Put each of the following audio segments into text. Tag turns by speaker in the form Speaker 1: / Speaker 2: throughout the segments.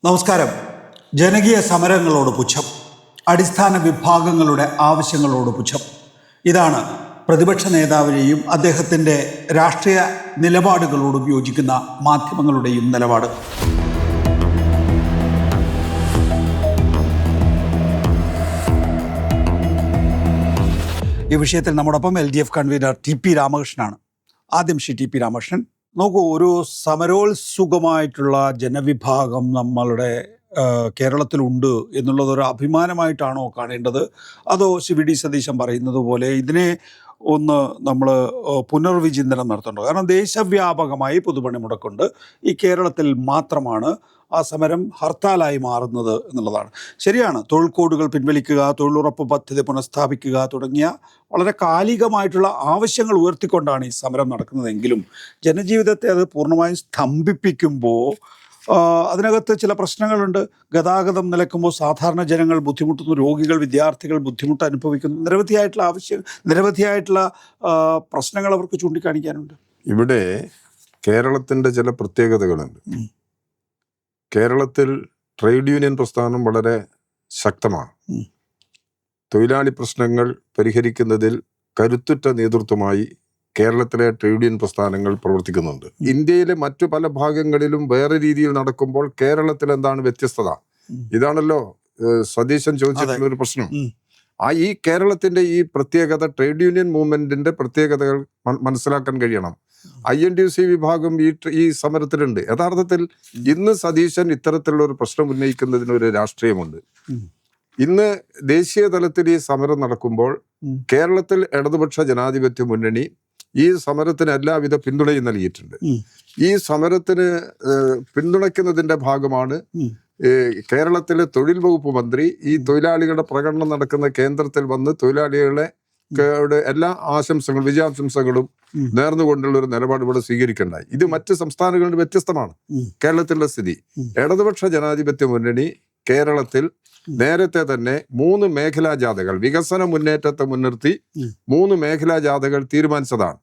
Speaker 1: നമസ്കാരം. ജനകീയ സമരങ്ങളോട് പുച്ഛം, അടിസ്ഥാന വിഭാഗങ്ങളുടെ ആവശ്യങ്ങളോട് പുച്ഛം. ഇതാണ് പ്രതിപക്ഷ നേതാവിനെയും അദ്ദേഹത്തിൻ്റെ രാഷ്ട്രീയ നിലപാടുകളോടും യോജിക്കുന്ന മാധ്യമങ്ങളുടെയും നിലപാട്. ഈ വിഷയത്തിൽ നമ്മോടൊപ്പം LDF കൺവീനർ TP രാമകൃഷ്ണനാണ്. ആദ്യം TP രാമകൃഷ്ണൻ, നോക്കൂ, ഒരു സമരോത്സുകമായിട്ടുള്ള ജനവിഭാഗം നമ്മളുടെ കേരളത്തിലുണ്ട് എന്നുള്ളതൊരു അഭിമാനമായിട്ടാണോ കാണേണ്ടത്? അതോ CVD സതീശൻ പറയുന്നത് പോലെ ഇതിനെ ഒന്ന് നമ്മൾ പുനർവിചിന്തനം നടത്തേണ്ടത്? കാരണം ദേശവ്യാപകമായി പൊതുപണിമുടക്കുണ്ട്, ഈ കേരളത്തിൽ മാത്രമാണ് ആ സമരം ഹർത്താലായി മാറുന്നത് എന്നുള്ളതാണ്. ശരിയാണ്, തൊഴിൽ കോഡുകൾ പിൻവലിക്കുക, തൊഴിലുറപ്പ് പദ്ധതി പുനഃസ്ഥാപിക്കുക തുടങ്ങിയ വളരെ കാലികമായിട്ടുള്ള ആവശ്യങ്ങൾ ഉയർത്തിക്കൊണ്ടാണ് ഈ സമരം നടക്കുന്നതെങ്കിലും ജനജീവിതത്തെ അത് പൂർണ്ണമായും സ്തംഭിപ്പിക്കുമ്പോൾ അതിനകത്ത് ചില പ്രശ്നങ്ങളുണ്ട്. ഗതാഗതം നിലയ്ക്കുമ്പോൾ സാധാരണ ജനങ്ങൾ ബുദ്ധിമുട്ടുന്നു, രോഗികൾ, വിദ്യാർത്ഥികൾ ബുദ്ധിമുട്ട് അനുഭവിക്കുന്നു. നിരവധിയായിട്ടുള്ള പ്രശ്നങ്ങൾ അവർക്ക് ചൂണ്ടിക്കാണിക്കാനുണ്ട്.
Speaker 2: ഇവിടെ കേരളത്തിൻ്റെ ചില പ്രത്യേകതകളുണ്ട്. കേരളത്തിൽ ട്രേഡ് യൂണിയൻ പ്രസ്ഥാനം വളരെ ശക്തമാണ്. തൊഴിലാളി പ്രശ്നങ്ങൾ പരിഹരിക്കുന്നതിൽ കരുത്തുറ്റ നേതൃത്വമായി കേരളത്തിലെ ട്രേഡ് യൂണിയൻ പ്രസ്ഥാനങ്ങൾ പ്രവർത്തിക്കുന്നുണ്ട്. ഇന്ത്യയിലെ മറ്റു പല ഭാഗങ്ങളിലും വേറെ രീതിയിൽ നടക്കുമ്പോൾ കേരളത്തിൽ എന്താണ് വ്യത്യസ്തത? ഇതാണല്ലോ സതീശൻ ചോദിച്ചിട്ടുള്ള ഒരു പ്രശ്നം. ഈ കേരളത്തിന്റെ ഈ പ്രത്യേകത, ട്രേഡ് യൂണിയൻ മൂവ്മെന്റിന്റെ പ്രത്യേകതകൾ മനസ്സിലാക്കാൻ കഴിയണം. INTUC വിഭാഗം ഈ സമരത്തിലുണ്ട്. യഥാർത്ഥത്തിൽ ഇന്ന് സതീശൻ ഇത്തരത്തിലുള്ള ഒരു പ്രശ്നം ഉന്നയിക്കുന്നതിന് ഒരു രാഷ്ട്രീയമുണ്ട്. ഇന്ന് ദേശീയ തലത്തിൽ ഈ സമരം നടക്കുമ്പോൾ കേരളത്തിൽ ഇടതുപക്ഷ ജനാധിപത്യ മുന്നണി ഈ സമരത്തിന് എല്ലാവിധ പിന്തുണയും നൽകിയിട്ടുണ്ട്. ഈ സമരത്തിന് പിന്തുണയ്ക്കുന്നതിന്റെ ഭാഗമാണ് കേരളത്തിലെ തൊഴിൽ വകുപ്പ് മന്ത്രി ഈ തൊഴിലാളികളുടെ പ്രകടനം നടക്കുന്ന കേന്ദ്രത്തിൽ വന്ന് തൊഴിലാളികളെ എല്ലാ ആശംസകളും വിജയാശംസകളും നേർന്നുകൊണ്ടുള്ള ഒരു നിലപാട് ഇവിടെ സ്വീകരിക്കേണ്ടായി. ഇത് മറ്റ് സംസ്ഥാനങ്ങളുടെ വ്യത്യസ്തമാണ്. കേരളത്തിലുള്ള സ്ഥിതി, ഇടതുപക്ഷ ജനാധിപത്യ മുന്നണി കേരളത്തിൽ നേരത്തെ തന്നെ 3 മേഖലാ ജാഥകൾ, വികസന മുന്നേറ്റത്തെ മുൻനിർത്തി 3 മേഖലാ ജാഥകൾ തീരുമാനിച്ചതാണ്.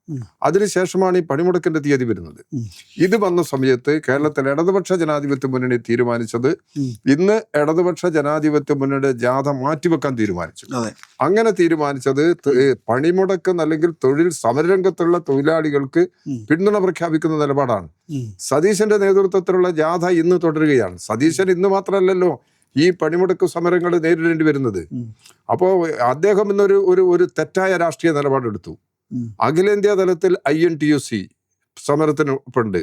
Speaker 2: അതിനുശേഷമാണ് ഈ പണിമുടക്കിന്റെ തീയതി വരുന്നത്. ഇത് വന്ന സമയത്ത് കേരളത്തിൽ ഇടതുപക്ഷ ജനാധിപത്യ മുന്നണി തീരുമാനിച്ചത് ഇന്ന് ഇടതുപക്ഷ ജനാധിപത്യ മുന്നണിയുടെ ജാഥ മാറ്റിവെക്കാൻ തീരുമാനിച്ചു. അങ്ങനെ തീരുമാനിച്ചത് പണിമുടക്ക് അല്ലെങ്കിൽ തൊഴിൽ സമരരംഗത്തുള്ള തൊഴിലാളികൾക്ക് പിന്തുണ പ്രഖ്യാപിക്കുന്ന നിലപാടാണ്. സതീശന്റെ നേതൃത്വത്തിലുള്ള ജാഥ ഇന്ന് തുടരുകയാണ്. സതീശൻ ഇന്ന് മാത്രമല്ലല്ലോ ഈ പണിമുടക്ക് സമരങ്ങൾ നേരിടേണ്ടി വരുന്നത്. അപ്പോൾ അദ്ദേഹം ഇന്നൊരു ഒരു തെറ്റായ രാഷ്ട്രീയ നിലപാടെടുത്തു. അഖിലേന്ത്യാ തലത്തിൽ INTUC സമരത്തിനൊപ്പുണ്ട്.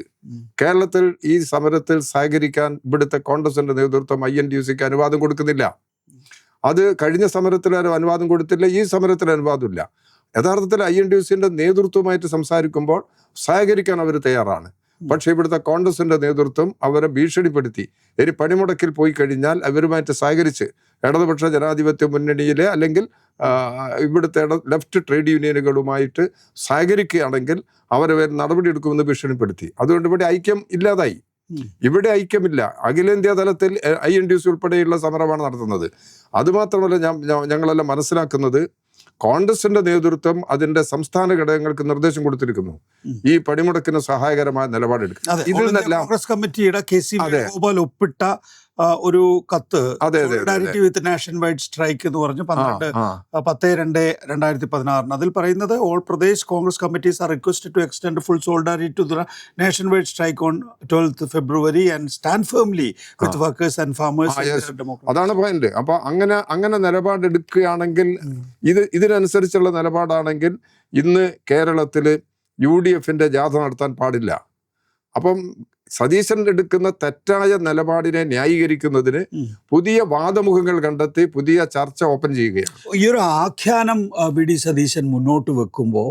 Speaker 2: കേരളത്തിൽ ഈ സമരത്തിൽ സഹകരിക്കാൻ ഇവിടുത്തെ കോൺഗ്രസിന്റെ നേതൃത്വം INTUCക്ക് അനുവാദം കൊടുക്കുന്നില്ല. അത് കഴിഞ്ഞ സമരത്തിൽ അനുവാദം കൊടുത്തില്ല, ഈ സമരത്തിൽ അനുവാദമില്ല. യഥാർത്ഥത്തിൽ INTUCന്റെ നേതൃത്വമായിട്ട് സംസാരിക്കുമ്പോൾ സഹകരിക്കാൻ അവർ തയ്യാറാണ്. പക്ഷെ ഇവിടുത്തെ കോൺഗ്രസിന്റെ നേതൃത്വം അവരെ ഭീഷണിപ്പെടുത്തി, ഇനി പണിമുടക്കിൽ പോയി കഴിഞ്ഞാൽ അവരുമായിട്ട് സഹകരിച്ച് ഇടതുപക്ഷ ജനാധിപത്യ മുന്നണിയിലെ അല്ലെങ്കിൽ ഇവിടുത്തെ ലെഫ്റ്റ് ട്രേഡ് യൂണിയനുകളുമായിട്ട് സഹകരിക്കുകയാണെങ്കിൽ അവരെ നടപടിയെടുക്കുമെന്ന് ഭീഷണിപ്പെടുത്തി. അതുകൊണ്ട് ഇവിടെ ഐക്യം ഇല്ലാതായി. ഇവിടെ ഐക്യമില്ല. അഖിലേന്ത്യാ തലത്തിൽ INTUC ഉൾപ്പെടെയുള്ള സമരമാണ് നടത്തുന്നത്. അതുമാത്രമല്ല, ഞങ്ങളെല്ലാം മനസ്സിലാക്കുന്നത് കോൺഗ്രസിന്റെ നേതൃത്വം അതിന്റെ സംസ്ഥാന ഘടകങ്ങൾക്ക് നിർദ്ദേശം കൊടുത്തിരിക്കുന്നു ഈ പണിമുടക്കിന് സഹായകരമായ നിലപാടെടുക്കും.
Speaker 1: കോൺഗ്രസ് കമ്മിറ്റിയുടെ KC വേണുഗോപാൽ ഒപ്പിട്ട ഒരു കത്ത്, solidarity with nationwide strike എന്ന് പറഞ്ഞ് 10/2/2016 അതിൽ പറയുന്നത്, all Pradesh Congress committees are requested to extend full solidarity to the nationwide strike on 12th February and stand firmly with workers and farmers.
Speaker 2: അതാണ് പോയിന്റ്. അപ്പൊ അങ്ങനെ നിലപാടെടുക്കുകയാണെങ്കിൽ, ഇതിനനുസരിച്ചുള്ള നിലപാടാണെങ്കിൽ ഇന്ന് കേരളത്തില് UDFന്റെ ജാഥ നടത്താൻ പാടില്ല. അപ്പം സതീശൻ എടുക്കുന്ന തെറ്റായ നിലപാടിനെ ന്യായീകരിക്കുന്നതിന് പുതിയ വാദമുഖങ്ങൾ കണ്ടെത്തി പുതിയ ചർച്ച ഓപ്പൺ ചെയ്യുകയാണ്.
Speaker 1: ഈ ഒരു ആഖ്യാനം VD സതീശൻ മുന്നോട്ട് വെക്കുമ്പോൾ,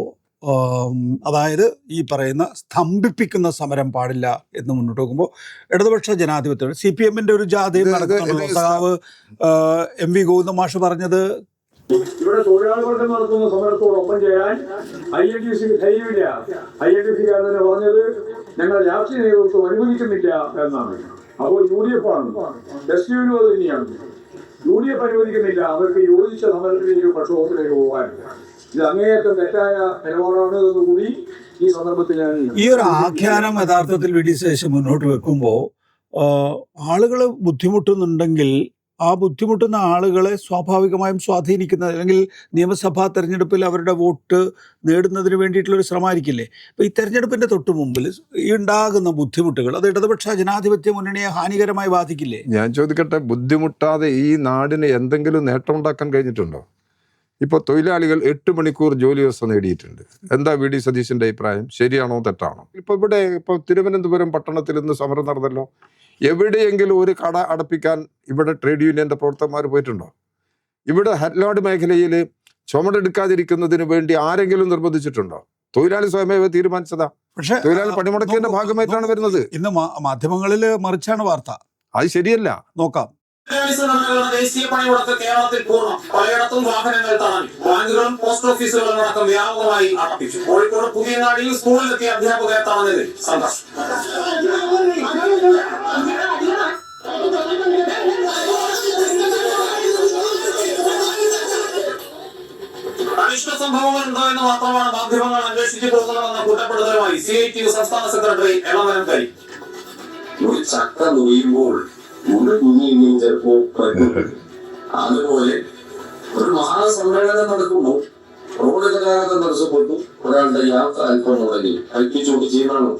Speaker 1: അതായത് ഈ പറയുന്ന സ്തംഭിപ്പിക്കുന്ന സമരം പാടില്ല എന്ന് മുന്നോട്ട് വെക്കുമ്പോൾ, ഇടതുപക്ഷ ജനാധിപത്യം CPMന്റെ ഒരു ജാഥയും നടത്തുന്നുണ്ടല്ലോ. സഖാവ് MV ഗോവിന്ദ മാഷ് പറഞ്ഞത്,
Speaker 3: ഇവിടെ തൊഴിലാളികൾക്ക് നടത്തുന്ന സമരത്തോടൊപ്പം ചെയ്യാൻ INTUCക്ക് ധൈര്യമില്ല. INTUCക്കാർ തന്നെ പറഞ്ഞത് ഞങ്ങൾ രാഷ്ട്രീയ നേതൃത്വം അനുവദിക്കുന്നില്ല എന്നാണ്. അപ്പോൾ UDF ആണ്, SUവിനും അത് തന്നെയാണ്. UDF അനുവദിക്കുന്നില്ല അവർക്ക് യോജിച്ച സമരത്തിലേക്ക്, പ്രക്ഷോഭത്തിലേക്ക് പോകാൻ. ഇത് അങ്ങേയറ്റം തെറ്റായ നിലപാടാണ് എന്നുകൂടി ഈ സന്ദർഭത്തിൽ ഞാൻ
Speaker 1: ഈ ഒരു ആഖ്യാനം യഥാർത്ഥത്തിൽ VD സതീശൻ മുന്നോട്ട് വെക്കുമ്പോൾ ആളുകൾ ബുദ്ധിമുട്ടുന്നുണ്ടെങ്കിൽ ആ ബുദ്ധിമുട്ടുന്ന ആളുകളെ സ്വാഭാവികമായും സ്വാധീനിക്കുന്ന അല്ലെങ്കിൽ നിയമസഭാ തെരഞ്ഞെടുപ്പിൽ അവരുടെ വോട്ട് നേടുന്നതിന് വേണ്ടിയിട്ടുള്ളൊരു ശ്രമമായിരിക്കില്ലേ? അപ്പോൾ ഈ തെരഞ്ഞെടുപ്പിൻ്റെ തൊട്ട് മുമ്പിൽ ഈ ഉണ്ടാകുന്ന ബുദ്ധിമുട്ടുകൾ അത് ഇടതുപക്ഷ ജനാധിപത്യ മുന്നണിയെ ഹാനികരമായി ബാധിക്കില്ലേ?
Speaker 2: ഞാൻ ചോദിക്കട്ടെ, ബുദ്ധിമുട്ടാതെ ഈ നാടിന് എന്തെങ്കിലും നേട്ടമുണ്ടാക്കാൻ കഴിഞ്ഞിട്ടുണ്ടോ? ഇപ്പോൾ തൊഴിലാളികൾ 8 മണിക്കൂർ ജോലി വ്യവസ്ഥ നേടിയിട്ടുണ്ട്. എന്താ വി.ഡി. സതീശൻ്റെ അഭിപ്രായം? ശരിയാണോ തെറ്റാണോ? ഇപ്പോൾ തിരുവനന്തപുരം പട്ടണത്തിൽ ഇന്ന് സമരം നടന്നല്ലോ. എവിടെയെങ്കിലും ഒരു കട അടപ്പിക്കാൻ ഇവിടെ ട്രേഡ് യൂണിയന്റെ പ്രവർത്തകന്മാർ പോയിട്ടുണ്ടോ? ഇവിടെ ഹെഡ്ലോഡ് മേഖലയിൽ ചുമടെടുക്കാതിരിക്കുന്നതിന് വേണ്ടി ആരെങ്കിലും നിർബന്ധിച്ചിട്ടുണ്ടോ? തൊഴിലാളി സ്വയമേവ തീരുമാനിച്ചതാ.
Speaker 1: പക്ഷേ
Speaker 2: തൊഴിലാളി പണിമുടക്കിന്റെ ഭാഗമായിട്ടാണ് വരുന്നത്.
Speaker 1: ഇന്ന് മാധ്യമങ്ങളിൽ മറിച്ചാണ് വാർത്ത.
Speaker 2: അത് ശരിയല്ല.
Speaker 1: നോക്കാം.
Speaker 4: ദേശീയ പണിമുടക്ക് കേരളത്തിൽ പൂർണ്ണം. പലയിടത്തും വാഹനങ്ങൾ തടഞ്ഞു. ബാങ്കുകളും പോസ്റ്റ് ഓഫീസുകളും അടക്കം വ്യാപകമായി അടപ്പിച്ചു. കോഴിക്കോട് പുതിയങ്ങാടിയിൽ സ്കൂളിലെത്തിയ അധ്യാപകരെ തടഞ്ഞതിൽ സംഘർഷം. അനിഷ്ട സംഭവങ്ങൾ ഉണ്ടോ എന്ന് മാത്രമാണ് മാധ്യമങ്ങൾ അന്വേഷിച്ചു പോകുന്നതെന്ന കുറ്റപ്പെടുത്തലുമായി CITU സംസ്ഥാന സെക്രട്ടറി എളമരം കരി.
Speaker 5: ഒരു ചക്ക നുയ്യുമ്പോൾ കുഞ്ഞിയും ചിലപ്പോ അതുപോലെ ഒരു മഹാസമ്മേളനം നടക്കുമ്പോൾ റോഡ് ഗതാഗതം തടസ്സപ്പെട്ടു, ഒരാളുടെ യാത്ര അല്പം മുടങ്ങി, കൽപ്പിച്ചുകൊണ്ട് ചെയ്യണോ?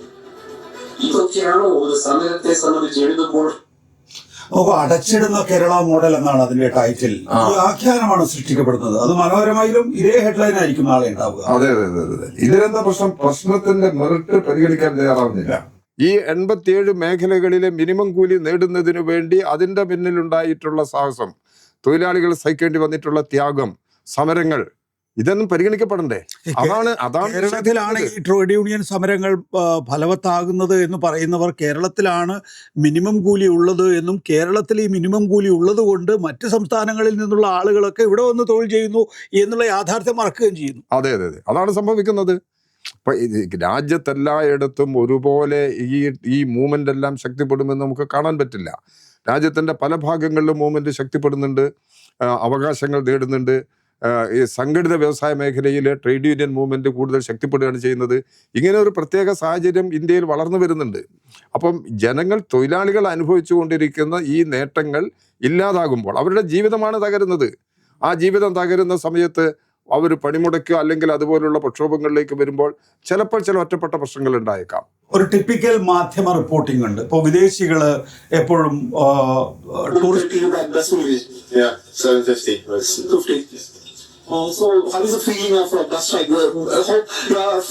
Speaker 5: ഇതൊക്കെയാണോ ഒരു സമരത്തെ സംബന്ധിച്ച് എഴുതുമ്പോൾ?
Speaker 1: അടച്ചിടുന്ന കേരള മോഡൽ എന്നാണ് അതിന്റെ ടൈറ്റിൽ. ഈ ആഖ്യാനമാണ് സൃഷ്ടിക്കപ്പെടുന്നത്. അത് മനോരമയിലും ഇതേ ഹെഡ്ലൈൻ ആയിരിക്കും നാളെ ഉണ്ടാവുക.
Speaker 2: അതെ. ഇതിലെന്താ പ്രശ്നത്തിന്റെ മെറിറ്റ് പരിഗണിക്കാൻ തയ്യാറാവുന്നില്ല. ഈ 87 മേഖലകളിലെ മിനിമം കൂലി നേടുന്നതിനു വേണ്ടി അതിന്റെ പിന്നിലുണ്ടായിട്ടുള്ള സാഹസം, തൊഴിലാളികൾ സഹിക്കേണ്ടി വന്നിട്ടുള്ള ത്യാഗം, സമരങ്ങൾ, ഇതൊന്നും പരിഗണിക്കപ്പെടണ്ടേ? അതാണ്
Speaker 1: കേരളത്തിലാണ് ഈ ട്രേഡ് യൂണിയൻ സമരങ്ങൾ ഫലവത്താകുന്നത് എന്ന് പറയുന്നവർ കേരളത്തിലാണ് മിനിമം കൂലി ഉള്ളത് എന്നും കേരളത്തിൽ ഈ മിനിമം കൂലി ഉള്ളത് കൊണ്ട് മറ്റ് സംസ്ഥാനങ്ങളിൽ നിന്നുള്ള ആളുകളൊക്കെ ഇവിടെ വന്ന് തൊഴിൽ ചെയ്യുന്നു എന്നുള്ള യാഥാർത്ഥ്യം മറക്കുകയും ചെയ്യുന്നു.
Speaker 2: അതെ, അതാണ് സംഭവിക്കുന്നത്. ഇപ്പൊ രാജ്യത്തെല്ലായിടത്തും ഒരുപോലെ ഈ മൂവ്മെന്റ് എല്ലാം ശക്തിപ്പെടുമെന്ന് നമുക്ക് കാണാൻ പറ്റില്ല. രാജ്യത്തിന്റെ പല ഭാഗങ്ങളിലും മൂവ്മെന്റ് ശക്തിപ്പെടുന്നുണ്ട്, അവകാശങ്ങൾ നേടുന്നുണ്ട്. ഈ സംഘടിത വ്യവസായ മേഖലയിലെ ട്രേഡ് യൂണിയൻ മൂവ്മെന്റ് കൂടുതൽ ശക്തിപ്പെടുകയാണ് ചെയ്യുന്നത്. ഇങ്ങനെ ഒരു പ്രത്യേക സാഹചര്യം ഇന്ത്യയിൽ വളർന്നു വരുന്നുണ്ട്. അപ്പം ജനങ്ങൾ, തൊഴിലാളികൾ അനുഭവിച്ചുകൊണ്ടിരിക്കുന്ന ഈ നേട്ടങ്ങൾ ഇല്ലാതാകുമ്പോൾ അവരുടെ ജീവിതമാണ് തകരുന്നത്. ആ ജീവിതം തകരുന്ന സമയത്ത് അവർ പണിമുടക്കുക അല്ലെങ്കിൽ അതുപോലുള്ള പ്രക്ഷോഭങ്ങളിലേക്ക് വരുമ്പോൾ ചിലപ്പോൾ ചില ഒറ്റപ്പെട്ട പ്രശ്നങ്ങൾ ഉണ്ടായേക്കാം.
Speaker 1: ഒരു ടിപ്പിക്കൽ മാധ്യമ റിപ്പോർട്ടിംഗ് ഉണ്ട്. ഇപ്പോൾ വിദേശികൾ എപ്പോഴും
Speaker 4: So how is the feeling of a bus strike? How you are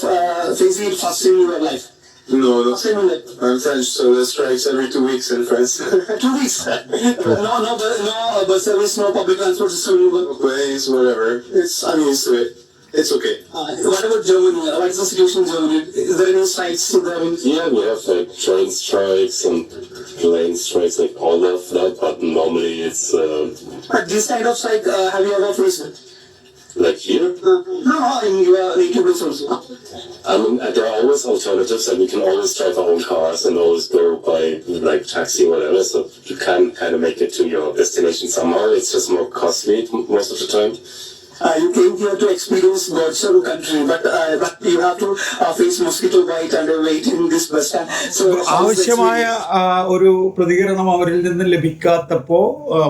Speaker 4: facing it first in your life?
Speaker 5: No, I'm French, so there's strikes every 2 weeks in France.
Speaker 4: 2 weeks? No bus service, no public transport system.
Speaker 5: No planes, whatever. I'm used to it. It's okay.
Speaker 4: What about Germany? What is the situation in Germany? Is there any strikes in there?
Speaker 5: Yeah, we have like train strikes and plane strikes, like all of that, but normally it's...
Speaker 4: But this kind of strike, have you ever faced it?
Speaker 5: Like here?
Speaker 4: No, in your native place also.
Speaker 5: I mean, there are always alternatives, and we can always drive our own cars and always go by like taxi or whatever, so you can kind of make it to your destination somehow. It's just more costly most of the time.
Speaker 4: You came here to experience God's own country, but you have to face mosquito bite and wait in this bus stand. So
Speaker 1: ആവശ്യമായ ഒരു പ്രതികരണം അവരിൽ നിന്ന് ലഭിക്കാത്തപ്പോൾ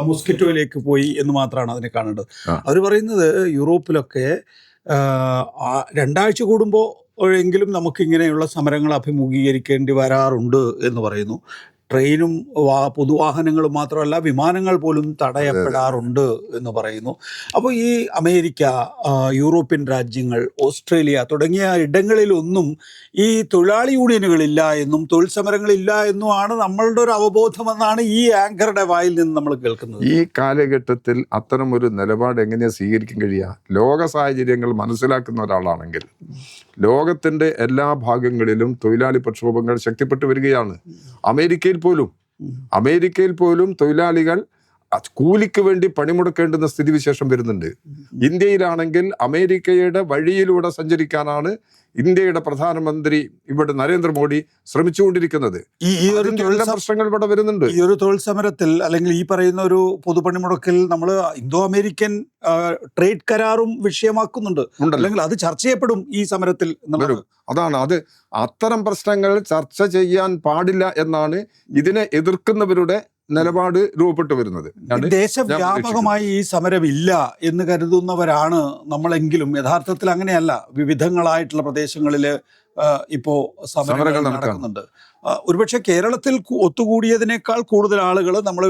Speaker 1: മോസ്കിറ്റോയിലേക്ക് പോയി എന്ന് മാത്രമാണ് അതിനെ കാണേണ്ടത്. അവർ പറയുന്നത് യൂറോപ്പിലൊക്കെ 2 ആഴ്ച കൂടുമ്പോൾ എങ്കിലും നമുക്കിങ്ങനെയുള്ള സമരങ്ങൾ അഭിമുഖീകരിക്കേണ്ടി വരാറുണ്ട് എന്ന് പറയുന്നു. ട്രെയിനും പൊതുവാഹനങ്ങളും മാത്രമല്ല വിമാനങ്ങൾ പോലും തടയപ്പെടാറുണ്ട് എന്ന് പറയുന്നു. അപ്പോൾ ഈ അമേരിക്ക, യൂറോപ്യൻ രാജ്യങ്ങൾ, ഓസ്ട്രേലിയ തുടങ്ങിയ ഇടങ്ങളിലൊന്നും ഈ തൊഴിലാളി യൂണിയനുകളില്ല എന്നും തൊഴിൽ സമരങ്ങളില്ല എന്നുമാണ് നമ്മളുടെ ഒരു അവബോധമെന്നാണ് ഈ ആങ്കറുടെ വായിൽ നിന്ന് നമ്മൾ കേൾക്കുന്നത്.
Speaker 2: ഈ കാലഘട്ടത്തിൽ അത്തരം ഒരു നിലപാട് എങ്ങനെയാണ് സ്വീകരിക്കാൻ കഴിയുക? ലോക സാഹചര്യങ്ങൾ മനസ്സിലാക്കുന്ന ഒരാളാണെങ്കിൽ ലോകത്തിൻ്റെ എല്ലാ ഭാഗങ്ങളിലും തൊഴിലാളി പ്രക്ഷോഭങ്ങൾ ശക്തിപ്പെട്ടു വരികയാണ്. അമേരിക്കയിൽ പോലും തൊഴിലാളികൾ കൂലിക്ക് വേണ്ടി പണിമുടക്കേണ്ടുന്ന സ്ഥിതിവിശേഷം വരുന്നുണ്ട്. ഇന്ത്യയിലാണെങ്കിൽ അമേരിക്കയുടെ വഴിയിലൂടെ സഞ്ചരിക്കാനാണ് ഇന്ത്യയുടെ പ്രധാനമന്ത്രി ഇവിടെ നരേന്ദ്രമോദി ശ്രമിച്ചുകൊണ്ടിരിക്കുന്നത്.
Speaker 1: ഈ ഒരു
Speaker 2: പ്രശ്നങ്ങൾ ഇവിടെ വരുന്നുണ്ട്.
Speaker 1: ഈ ഒരു തൊഴിൽ സമരത്തിൽ അല്ലെങ്കിൽ ഈ പറയുന്ന ഒരു പൊതുപണിമുടക്കിൽ നമ്മൾ ഇന്തോ അമേരിക്കൻ ട്രേഡ് കരാറും വിഷയമാക്കുന്നുണ്ട്, അല്ലെങ്കിൽ അത് ചർച്ച ചെയ്യപ്പെടും ഈ സമരത്തിൽ.
Speaker 2: അതാണ് അത്. അത്തരം പ്രശ്നങ്ങൾ ചർച്ച ചെയ്യാൻ പാടില്ല എന്നാണ് ഇതിനെ എതിർക്കുന്നവരുടെ നിലപാട് രൂപപ്പെട്ടു വരുന്നത്.
Speaker 1: ദേശവ്യാപകമായി ഈ സമരം ഇല്ല എന്ന് കരുതുന്നവരാണ് നമ്മളെങ്കിലും യഥാർത്ഥത്തിൽ അങ്ങനെയല്ല. വിവിധങ്ങളായിട്ടുള്ള പ്രദേശങ്ങളിൽ ഇപ്പോ സമരങ്ങൾ നടക്കുന്നുണ്ട്. ഒരുപക്ഷെ കേരളത്തിൽ ഒത്തുകൂടിയതിനേക്കാൾ കൂടുതൽ ആളുകൾ നമ്മൾ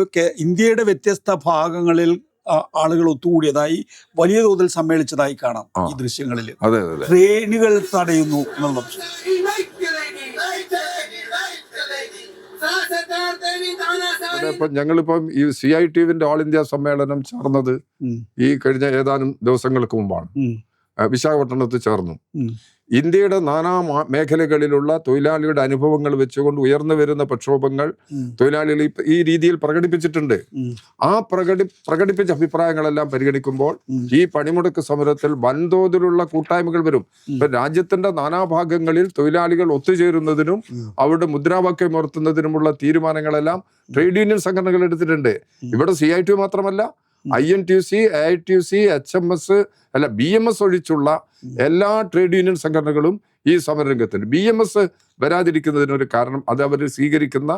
Speaker 1: ഇന്ത്യയുടെ വ്യത്യസ്ത ഭാഗങ്ങളിൽ ആളുകൾ ഒത്തുകൂടിയതായി വലിയ തോതിൽ സമ്മേളിച്ചതായി കാണാം ഈ ദൃശ്യങ്ങളിൽ. ട്രെയിനുകൾ തടയുന്നു എന്നുള്ളത്.
Speaker 2: ഞങ്ങളിപ്പം ഈ CITUവിന്റെ ഓൾ ഇന്ത്യ സമ്മേളനം ചേർന്നത് ഈ കഴിഞ്ഞ ഏതാനും ദിവസങ്ങൾക്ക് മുമ്പാണ്. വിശാഖപട്ടണത്ത് ചേർന്നു. ഇന്ത്യയുടെ നാനാ മേഖലകളിലുള്ള തൊഴിലാളികളുടെ അനുഭവങ്ങൾ വെച്ചുകൊണ്ട് ഉയർന്നു വരുന്ന പ്രക്ഷോഭങ്ങൾ തൊഴിലാളികൾ ഈ രീതിയിൽ പ്രകടിപ്പിച്ചിട്ടുണ്ട്. ആ പ്രകടിപ്പിച്ച അഭിപ്രായങ്ങളെല്ലാം പരിഗണിക്കുമ്പോൾ ഈ പണിമുടക്ക് സമരത്തിൽ വൻതോതിലുള്ള കൂട്ടായ്മകൾ വരും. ഇപ്പൊ രാജ്യത്തിന്റെ നാനാഭാഗങ്ങളിൽ തൊഴിലാളികൾ ഒത്തുചേരുന്നതിനും അവരുടെ മുദ്രാവാക്യം ഉയർത്തുന്നതിനുമുള്ള തീരുമാനങ്ങളെല്ലാം ട്രേഡ് യൂണിയൻ സംഘടനകൾ എടുത്തിട്ടുണ്ട്. ഇവിടെ CITU മാത്രമല്ല, INTUC, AITUC, HMS അല്ല BMS ഒഴിച്ചുള്ള എല്ലാ ട്രേഡ് യൂണിയൻ സംഘടനകളും ഈ സമരരംഗത്തുണ്ട്. BMS വരാതിരിക്കുന്നതിനൊരു കാരണം അത് അവർ സ്വീകരിക്കുന്ന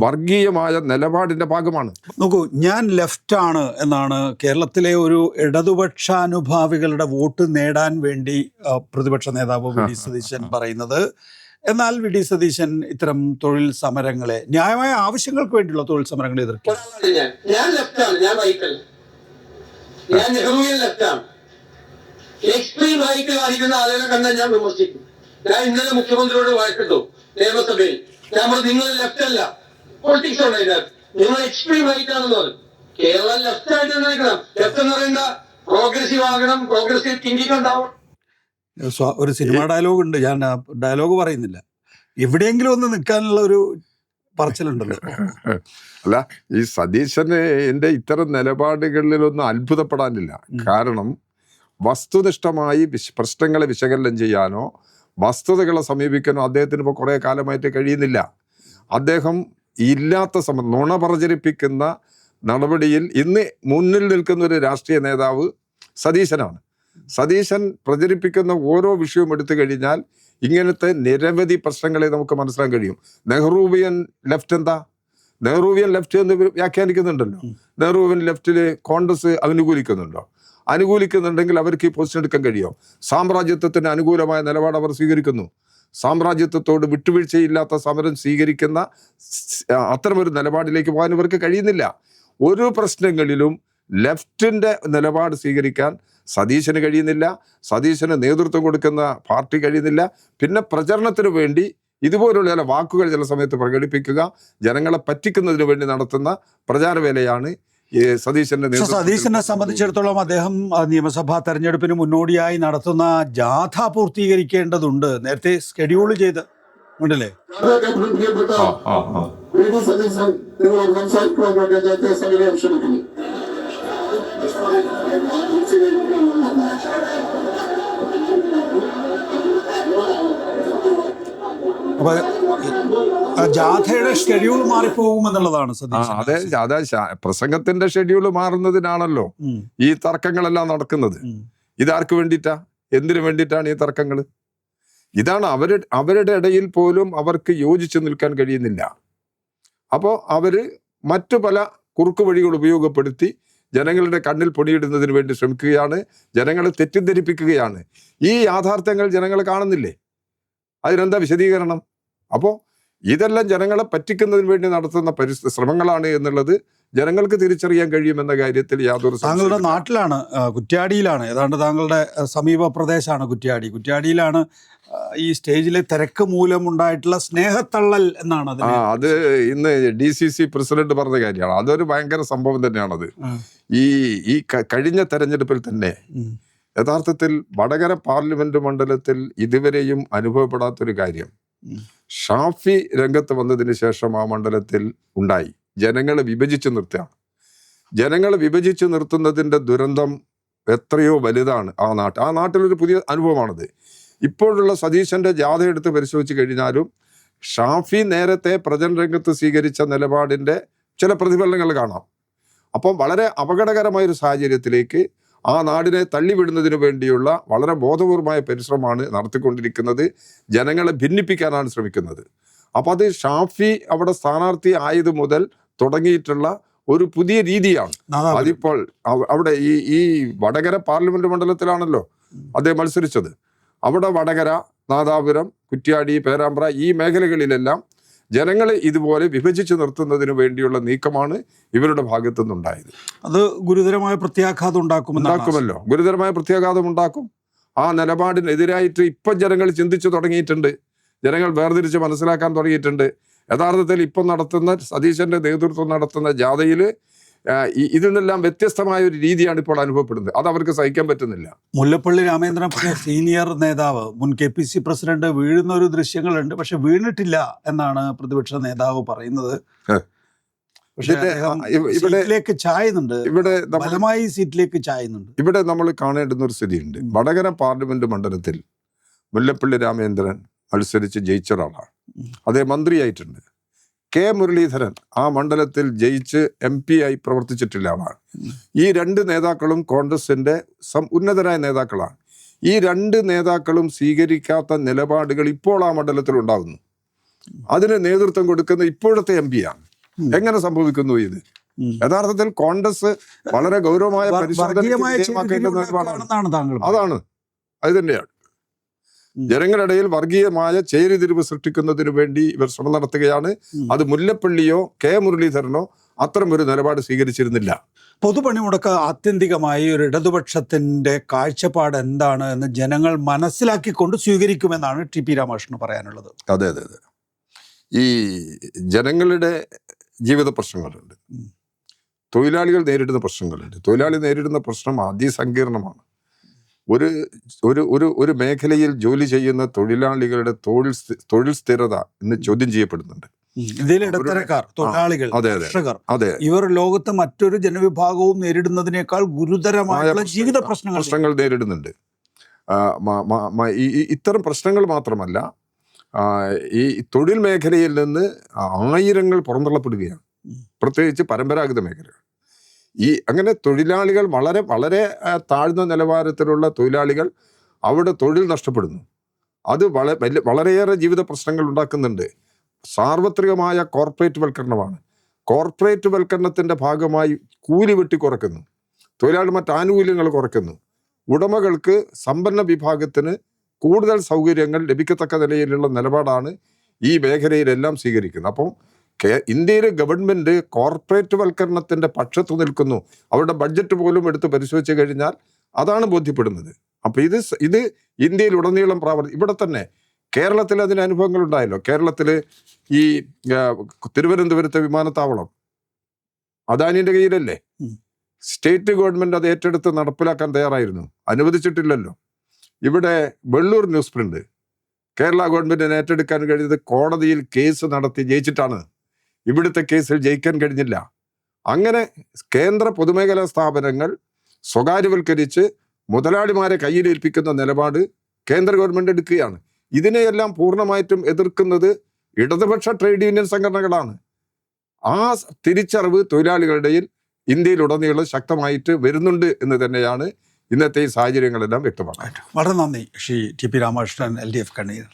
Speaker 2: വർഗീയമായ നിലപാടിന്റെ ഭാഗമാണ്.
Speaker 1: നോക്കൂ, ഞാൻ ലെഫ്റ്റ് ആണ് എന്നാണ് കേരളത്തിലെ ഒരു ഇടതുപക്ഷാനുഭാവികളുടെ വോട്ട് നേടാൻ വേണ്ടി പ്രതിപക്ഷ നേതാവ് വി ഡി സതീശൻ പറയുന്നത്. എന്നാൽ വി ഡി സതീശൻ ഇത്തരം തൊഴിൽ സമരങ്ങളെ, ന്യായമായ ആവശ്യങ്ങൾക്ക് വേണ്ടിയുള്ള തൊഴിൽ സമരങ്ങളെ എതിർക്കും.
Speaker 6: ഞാൻ ലെഫ്റ്റാണ്, ഞാൻ റൈറ്റല്ല, ഞാൻ നെഹ്റുവിയൻ ലെഫ്റ്റാണ്. എക്സ്ട്രീം റൈറ്റ് കാണിക്കുന്ന ആളുകളെ കണ്ടാൽ ഞാൻ വിമർശിക്കും. ഞാൻ ഇന്നലെ മുഖ്യമന്ത്രിയോട് വഴക്കിട്ടു നിയമസഭയിൽ. ഞാൻ പറഞ്ഞു, നിങ്ങൾ ലെഫ്റ്റ് അല്ല, പൊളിറ്റിക്സ് ഉണ്ട് ഇതിനകത്ത്, നിങ്ങൾ എക്സ്ട്രീം റൈറ്റ് ആണെന്ന് പറഞ്ഞു. കേരളം ലെഫ്റ്റ് ആയിട്ട് നിൽക്കണം. ലെഫ്റ്റ് എന്ന് പറയുന്ന പ്രോഗ്രസീവ് ആകണം, പ്രോഗ്രസീവ് തിങ്കിങ് ഉണ്ടാവും.
Speaker 1: ഒരു സിനിമ ഡയലോഗ് ഉണ്ട്, ഞാൻ ഡയലോഗ് പറയുന്നില്ല. എവിടെയെങ്കിലും ഒന്ന് നിൽക്കാനുള്ള ഒരു പറച്ചിലുണ്ടല്ലോ.
Speaker 2: അല്ല, ഈ സതീശന് എന്റെ ഇത്തരം നിലപാടുകളിലൊന്നും അത്ഭുതപ്പെടാനില്ല. കാരണം വസ്തുനിഷ്ഠമായി പ്രശ്നങ്ങളെ വിശകലനം ചെയ്യാനോ വസ്തുതകളെ സമീപിക്കാനോ അദ്ദേഹത്തിന് ഇപ്പോൾ കുറേ കാലമായിട്ട് കഴിയുന്നില്ല. അദ്ദേഹം ഇല്ലാത്ത നുണ പ്രചരിപ്പിക്കുന്ന നടപടിയിൽ ഇന്ന് മുന്നിൽ നിൽക്കുന്ന ഒരു രാഷ്ട്രീയ നേതാവ് സതീശനാണ്. സതീശൻ പ്രചരിപ്പിക്കുന്ന ഓരോ വിഷയവും എടുത്തു കഴിഞ്ഞാൽ ഇങ്ങനത്തെ നിരവധി പ്രശ്നങ്ങളെ നമുക്ക് മനസ്സിലാക്കാൻ കഴിയും. നെഹ്റുവിയൻ ലെഫ്റ്റ് എന്താ? നെഹ്റുവിയൻ ലെഫ്റ്റ് എന്ന് വ്യാഖ്യാനിക്കുന്നുണ്ടല്ലോ. നെഹ്റുവിയൻ ലെഫ്റ്റില് കോൺഗ്രസ് അനുകൂലിക്കുന്നുണ്ടോ? അനുകൂലിക്കുന്നുണ്ടെങ്കിൽ അവർക്ക് ഈ പൊസിഷൻ എടുക്കാൻ കഴിയും. സാമ്രാജ്യത്വത്തിന് അനുകൂലമായ നിലപാട് അവർ സ്വീകരിക്കുന്നു. സാമ്രാജ്യത്വത്തോട് വിട്ടുവീഴ്ചയില്ലാത്ത സമരം സ്വീകരിക്കുന്ന അത്തരമൊരു നിലപാടിലേക്ക് പോകാൻ ഇവർക്ക് കഴിയുന്നില്ല. ഒരു പ്രശ്നങ്ങളിലും ലെഫ്റ്റിന്റെ നിലപാട് സ്വീകരിക്കാൻ സതീശന് കഴിയുന്നില്ല. സതീശന് നേതൃത്വം കൊടുക്കുന്ന പാർട്ടി കഴിയുന്നില്ല. പിന്നെ പ്രചരണത്തിന് വേണ്ടി ഇതുപോലുള്ള ചില വാക്കുകൾ ചില സമയത്ത് പ്രകടിപ്പിക്കുക, ജനങ്ങളെ പറ്റിക്കുന്നതിന് വേണ്ടി നടത്തുന്ന പ്രചാരവേലയാണ്
Speaker 1: സതീശനെ സംബന്ധിച്ചിടത്തോളം അദ്ദേഹം നിയമസഭാ തെരഞ്ഞെടുപ്പിന് മുന്നോടിയായി നടത്തുന്ന ജാഥ പൂർത്തീകരിക്കേണ്ടതുണ്ട്. നേരത്തെ സ്കെഡ്യൂൾ ചെയ്ത് ഉണ്ടല്ലേ? അപ്പൊ ജാഥയുടെ ഷെഡ്യൂൾ മാറിപ്പോകുമെന്നുള്ളതാണ് സതീശൻ.
Speaker 2: അതെ, പ്രസംഗത്തിന്റെ ഷെഡ്യൂൾ മാറുന്നതിനാണല്ലോ ഈ തർക്കങ്ങളെല്ലാം നടക്കുന്നത്. ഇതാർക്ക് വേണ്ടിയിട്ടാ, എന്തിനു വേണ്ടിയിട്ടാണ് ഈ തർക്കങ്ങൾ? ഇതാണ് അവരുടെ ഇടയിൽ പോലും അവർക്ക് യോജിച്ചു നിൽക്കാൻ കഴിയുന്നില്ല. അപ്പോൾ അവര് മറ്റു പല കുറുക്കു വഴികൾ ഉപയോഗപ്പെടുത്തി ജനങ്ങളുടെ കണ്ണിൽ പൊടിയിടുന്നതിന് വേണ്ടി ശ്രമിക്കുകയാണ്, ജനങ്ങളെ തെറ്റിദ്ധരിപ്പിക്കുകയാണ്. ഈ യാഥാർത്ഥ്യങ്ങൾ ജനങ്ങൾ കാണുന്നില്ലേ? അതിനെന്താ വിശദീകരണം? അപ്പോൾ ഇതെല്ലാം ജനങ്ങളെ പറ്റിക്കുന്നതിന് വേണ്ടി നടത്തുന്ന ശ്രമങ്ങളാണ് എന്നുള്ളത് ജനങ്ങൾക്ക് തിരിച്ചറിയാൻ കഴിയുമെന്ന കാര്യത്തിൽ യാതൊരു.
Speaker 1: താങ്കളുടെ നാട്ടിലാണ്, കുറ്റ്യാടിയിലാണ്, ഏതാണ്ട് താങ്കളുടെ സമീപ പ്രദേശമാണ് കുറ്റ്യാടി. കുറ്റ്യാടിയിലാണ് ഈ സ്റ്റേജിലെ തിരക്ക് മൂലമുണ്ടായിട്ടുള്ള സ്നേഹത്തള്ളൽ എന്നാണ്
Speaker 2: അത് ഇന്ന് DCC പ്രസിഡന്റ് പറഞ്ഞ കാര്യമാണ്. അതൊരു ഭയങ്കര സംഭവം തന്നെയാണത്. ഈ കഴിഞ്ഞ തെരഞ്ഞെടുപ്പിൽ തന്നെ യഥാർത്ഥത്തിൽ വടകര പാർലമെന്റ് മണ്ഡലത്തിൽ ഇതുവരെയും അനുഭവപ്പെടാത്തൊരു കാര്യം ഷാഫി രംഗത്ത് വന്നതിന് ശേഷം ആ മണ്ഡലത്തിൽ ഉണ്ടായി. ജനങ്ങളെ വിഭജിച്ചു നിർത്തുകയാണ്. ജനങ്ങളെ വിഭജിച്ച് നിർത്തുന്നതിൻ്റെ ദുരന്തം എത്രയോ വലുതാണ് ആ നാട്ടിലൊരു പുതിയ അനുഭവമാണത്. ഇപ്പോഴുള്ള സതീശന്റെ ജാഥ എടുത്ത് പരിശോധിച്ച് കഴിഞ്ഞാലും ഷാഫി നേരത്തെ പ്രചരണ രംഗത്ത് സ്വീകരിച്ച നിലപാടിൻ്റെ ചില പ്രതിഫലനങ്ങൾ കാണാം. അപ്പം വളരെ അപകടകരമായൊരു സാഹചര്യത്തിലേക്ക് ആ നാടിനെ തള്ളിവിടുന്നതിന് വേണ്ടിയുള്ള വളരെ ബോധപൂർവമായ പരിശ്രമമാണ് നടത്തിക്കൊണ്ടിരിക്കുന്നത്. ജനങ്ങളെ ഭിന്നിപ്പിക്കാനാണ് ശ്രമിക്കുന്നത്. അപ്പം അത് ഷാഫി അവിടെ സ്ഥാനാർത്ഥി ആയത് മുതൽ തുടങ്ങിയിട്ടുള്ള ഒരു പുതിയ രീതിയാണ്. അതിപ്പോൾ അവിടെ ഈ വടകര പാർലമെന്റ് മണ്ഡലത്തിലാണല്ലോ അദ്ദേഹം മത്സരിച്ചത്. അവിടെ വടകര, നാദാപുരം, കുറ്റ്യാടി, പേരാമ്പ്ര ഈ മേഖലകളിലെല്ലാം ജനങ്ങളെ ഇതുപോലെ വിഭജിച്ച് നിർത്തുന്നതിന് വേണ്ടിയുള്ള നീക്കമാണ് ഇവരുടെ ഭാഗത്തു നിന്നുണ്ടായത്.
Speaker 1: അത് ഗുരുതരമായ പ്രത്യാഘാതം ഉണ്ടാക്കുമല്ലോ.
Speaker 2: ഗുരുതരമായ പ്രത്യാഘാതം ഉണ്ടാക്കും. ആ നിലപാടിനെതിരായിട്ട് ഇപ്പം ജനങ്ങൾ ചിന്തിച്ചു തുടങ്ങിയിട്ടുണ്ട്. ജനങ്ങൾ വേർതിരിച്ച് മനസ്സിലാക്കാൻ തുടങ്ങിയിട്ടുണ്ട്. യഥാർത്ഥത്തിൽ ഇപ്പം നടത്തുന്ന സതീശന്റെ നേതൃത്വം നടത്തുന്ന ജാഥയിൽ ഇതിൽ നിന്നെല്ലാം വ്യത്യസ്തമായ ഒരു രീതിയാണ് ഇപ്പോൾ അനുഭവപ്പെടുന്നത്. അത് അവർക്ക് സഹിക്കാൻ പറ്റുന്നില്ല.
Speaker 1: മുല്ലപ്പള്ളി രാമചന്ദ്രൻ സീനിയർ നേതാവ്, മുൻ KPC പ്രസിഡന്റ് വീഴുന്ന ഒരു ദൃശ്യങ്ങളുണ്ട്. പക്ഷെ വീണിട്ടില്ല എന്നാണ് പ്രതിപക്ഷ നേതാവ് പറയുന്നത്. സീറ്റിലേക്ക് ചായുന്നുണ്ട്, ബലമായി സീറ്റിലേക്ക് ചായുന്നുണ്ട്.
Speaker 2: ഇവിടെ നമ്മൾ കാണേണ്ടുന്ന ഒരു സ്ഥിതിയുണ്ട്. വടകര പാർലമെന്റ് മണ്ഡലത്തിൽ മുല്ലപ്പള്ളി രാമചന്ദ്രൻ മത്സരിച്ച് ജയിച്ച ഒരാളാണ്. അദ്ദേഹം മന്ത്രിയായിട്ടുണ്ട്. കെ മുരളീധരൻ ആ മണ്ഡലത്തിൽ ജയിച്ച് MP ആയി പ്രവർത്തിച്ചിട്ടുള്ള ആളാണ്. ഈ രണ്ട് നേതാക്കളും കോൺഗ്രസിന്റെ ഉന്നതരായ നേതാക്കളാണ്. ഈ രണ്ട് നേതാക്കളും സ്വീകരിക്കാത്ത നിലപാടുകൾ ഇപ്പോൾ ആ മണ്ഡലത്തിൽ ഉണ്ടാകുന്നു. അതിന് നേതൃത്വം കൊടുക്കുന്ന ഇപ്പോഴത്തെ MP ആണ്. എങ്ങനെ സംഭവിക്കുന്നു ഇത്? യഥാർത്ഥത്തിൽ കോൺഗ്രസ് വളരെ ഗൗരവമായ അതാണ്. അത് തന്നെയാണ്. ജനങ്ങളിടയിൽ വർഗീയമായ ചേരിതിരിവ് സൃഷ്ടിക്കുന്നതിന് വേണ്ടി ഇവർ ശ്രമം നടത്തുകയാണ്. അത് മുല്ലപ്പള്ളിയോ കെ മുരളീധരനോ അത്തരം ഒരു നിലപാട് സ്വീകരിച്ചിരുന്നില്ല.
Speaker 1: പൊതുപണിമുടക്ക് ആത്യന്തികമായി ഒരു ഇടതുപക്ഷത്തിന്റെ കാഴ്ചപ്പാട് എന്താണ് എന്ന് ജനങ്ങൾ മനസ്സിലാക്കിക്കൊണ്ട് സ്വീകരിക്കുമെന്നാണ് TP രാമകൃഷ്ണൻ പറയാനുള്ളത്.
Speaker 2: അതെ. ഈ ജനങ്ങളുടെ ജീവിത പ്രശ്നങ്ങളുണ്ട്, തൊഴിലാളികൾ നേരിടുന്ന പ്രശ്നങ്ങളുണ്ട്. തൊഴിലാളി നേരിടുന്ന പ്രശ്നം അതിസങ്കീർണമാണ്. ഒരു മേഖലയിൽ ജോലി ചെയ്യുന്ന തൊഴിലാളികളുടെ തൊഴിൽ സ്ഥിരത ഇന്ന് ചോദ്യം ചെയ്യപ്പെടുന്നുണ്ട്.
Speaker 1: ഇതിൽ ഇടത്തരക്കാർ, തൊഴിലാളികൾ, കർഷകർ, ഇവർ ലോകത്ത് മറ്റൊരു ജനവിഭാഗവും നേരിടുന്നതിനേക്കാൾ ഗുരുതരമായ ജീവിത പ്രശ്നങ്ങൾ
Speaker 2: നേരിടുന്നുണ്ട്. ഇത്തരം പ്രശ്നങ്ങൾ മാത്രമല്ല, ഈ തൊഴിൽ മേഖലയിൽ നിന്ന് ആയിരങ്ങൾ പുറന്തള്ളപ്പെടുകയാണ്, പ്രത്യേകിച്ച് പരമ്പരാഗത മേഖലകൾ. അങ്ങനെ തൊഴിലാളികൾ വളരെ വളരെ താഴ്ന്ന നിലവാരത്തിലുള്ള തൊഴിലാളികൾ അവിടെ തൊഴിൽ നഷ്ടപ്പെടുന്നു. അത് വളരെയേറെ ജീവിത പ്രശ്നങ്ങൾ ഉണ്ടാക്കുന്നുണ്ട്. സാർവത്രികമായ കോർപ്പറേറ്റ് വൽക്കരണമാണ്. കോർപ്പറേറ്റ് വൽക്കരണത്തിന്റെ ഭാഗമായി കൂലി വെട്ടി കുറയ്ക്കുന്നു, തൊഴിലാളി മറ്റ് ആനുകൂല്യങ്ങൾ കുറയ്ക്കുന്നു, ഉടമകൾക്ക് സമ്പന്ന വിഭാഗത്തിന് കൂടുതൽ സൗകര്യങ്ങൾ ലഭിക്കത്തക്ക നിലയിലുള്ള നിലപാടാണ് ഈ മേഖലയിലെല്ലാം സ്വീകരിക്കുന്നത്. അപ്പം ഇന്ത്യയിലെ ഗവൺമെന്റ് കോർപ്പറേറ്റ് വൽക്കരണത്തിന്റെ പക്ഷത്ത് നിൽക്കുന്നു. അവരുടെ ബഡ്ജറ്റ് പോലും എടുത്ത് പരിശോധിച്ച് കഴിഞ്ഞാൽ അതാണ് ബോധ്യപ്പെടുന്നത്. അപ്പൊ ഇത് ഇന്ത്യയിൽ ഉടനീളം ഇവിടെ തന്നെ കേരളത്തിൽ അതിന് അനുഭവങ്ങൾ ഉണ്ടായല്ലോ. കേരളത്തില് ഈ തിരുവനന്തപുരത്തെ വിമാനത്താവളം അദാനിയുടെ കയ്യിലല്ലേ? സ്റ്റേറ്റ് ഗവൺമെന്റ് അത് ഏറ്റെടുത്ത് നടപ്പിലാക്കാൻ തയ്യാറായിരുന്നു, അനുവദിച്ചിട്ടില്ലല്ലോ. ഇവിടെ വെള്ളൂർ ന്യൂസ് പ്രിന്റ് കേരള ഗവൺമെന്റിന് ഏറ്റെടുക്കാൻ കഴിഞ്ഞത് കോടതിയിൽ കേസ് നടത്തി ജയിച്ചിട്ടാണ്. ഇവിടുത്തെ കേസിൽ ജയിക്കാൻ കഴിഞ്ഞില്ല. അങ്ങനെ കേന്ദ്ര പൊതുമേഖലാ സ്ഥാപനങ്ങൾ സ്വകാര്യവൽക്കരിച്ച് മുതലാളിമാരെ കയ്യിലേൽപ്പിക്കുന്ന നിലപാട് കേന്ദ്ര ഗവൺമെന്റ് എടുക്കുകയാണ്. ഇതിനെയെല്ലാം പൂർണ്ണമായിട്ടും എതിർക്കുന്നത് ഇടതുപക്ഷ ട്രേഡ് യൂണിയൻ സംഘടനകളാണ്. ആ തിരിച്ചറിവ് തൊഴിലാളികളുടെ ഇന്ത്യയിലുടനീളം ശക്തമായിട്ട് വരുന്നുണ്ട് എന്ന് തന്നെയാണ് ഇന്നത്തെ ഈ സാഹചര്യങ്ങളെല്ലാം വ്യക്തമാക്കുന്നത്.
Speaker 1: വളരെ നന്ദി Shri TP Ramakrishnan, LDF convener.